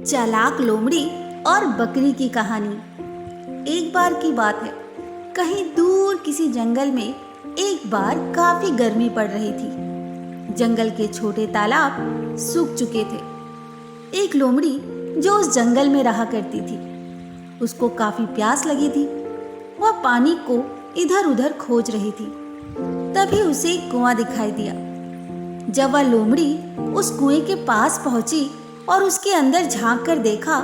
चालाक लोमड़ी और बकरी की कहानी। एक बार की बात है, कहीं दूर किसी जंगल में एक बार काफी गर्मी पड़ रही थी। जंगल के छोटे तालाब सूख चुके थे। एक लोमड़ी जो उस जंगल में रहा करती थी, उसको काफी प्यास लगी थी। वह पानी को इधर उधर खोज रही थी। तभी उसे एक कुआं दिखाई दिया। जब वह लोमड़ी उस कुएं के पास पहुंची और उसके अंदर झांक कर देखा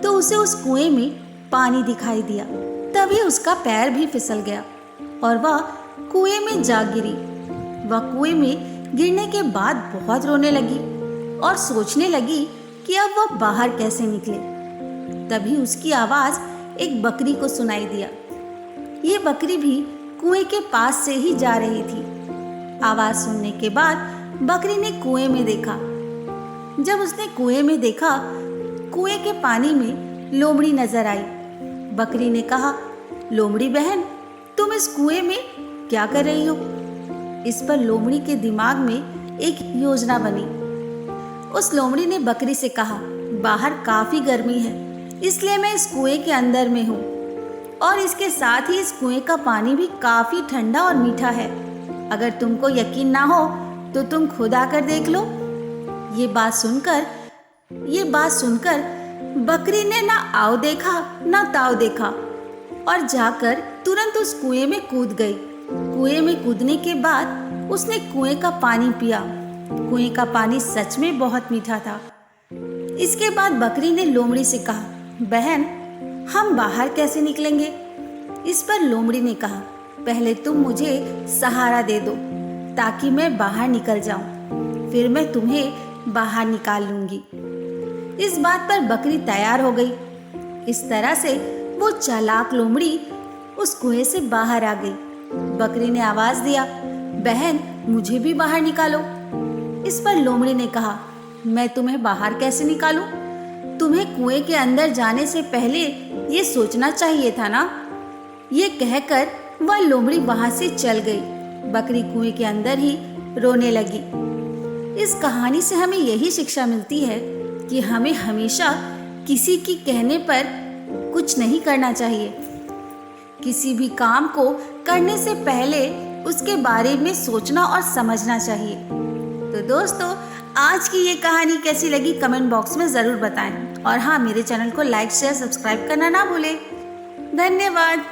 तो उसे उस कुएं में पानी दिखाई दिया। तभी उसका पैर भी फिसल गया और वह कुएं में जा गिरी। वह कुएं में गिरने के बाद बहुत रोने लगी और सोचने लगी कि अब वह बाहर कैसे निकले। तभी उसकी आवाज एक बकरी को सुनाई दिया। ये बकरी भी कुएं के पास से ही जा रही थी। आवाज सुनने के बाद बकरी ने कुएं में देखा। जब उसने कुएं में देखा, कुएं के पानी में लोमड़ी नजर आई। बकरी ने कहा, लोमड़ी बहन, तुम इस कुएं में क्या कर रही हो? इस पर लोमड़ी के दिमाग में एक योजना बनी। उस लोमड़ी ने बकरी से कहा, बाहर काफी गर्मी है, इसलिए मैं इस कुएं के अंदर में हूँ और इसके साथ ही इस कुएं का पानी भी काफी ठंडा और मीठा है। अगर तुमको यकीन ना हो तो तुम खुद आकर देख लो। ये बात सुनकर बकरी ने ना आओ देखा ना ताव देखा और जाकर तुरंत उस कुएं में कूद गई। कुएं में कूदने के बाद उसने कुएं का पानी पिया। कुएं का पानी सच में बहुत मीठा था। इसके बाद बकरी ने लोमड़ी से कहा, बहन, हम बाहर कैसे निकलेंगे? इस पर लोमड़ी ने कहा, पहले तुम मुझे सहारा दे दो ताकि मैं बाहर निकल जाऊं, फिर मैं तुम्हें बाहर निकाल लूंगी। इस बात पर बकरी तैयार हो गई। इस तरह से वो चालाक लोमड़ी उस कुएं से बाहर आ गई। बकरी ने आवाज दिया, बहन, मुझे भी बाहर निकालो। इस पर लोमड़ी ने कहा, मैं तुम्हें बाहर कैसे निकालूं? तुम्हें कुएं के अंदर जाने से पहले ये सोचना चाहिए था ना। ये कहकर वह लोमड़ी वहां से चल गई। बकरी कुएं के अंदर ही रोने लगी। इस कहानी से हमें यही शिक्षा मिलती है कि हमें हमेशा किसी की कहने पर कुछ नहीं करना चाहिए। किसी भी काम को करने से पहले उसके बारे में सोचना और समझना चाहिए। तो दोस्तों, आज की ये कहानी कैसी लगी कमेंट बॉक्स में ज़रूर बताएं और हाँ, मेरे चैनल को लाइक, शेयर, सब्सक्राइब करना ना भूलें। धन्यवाद।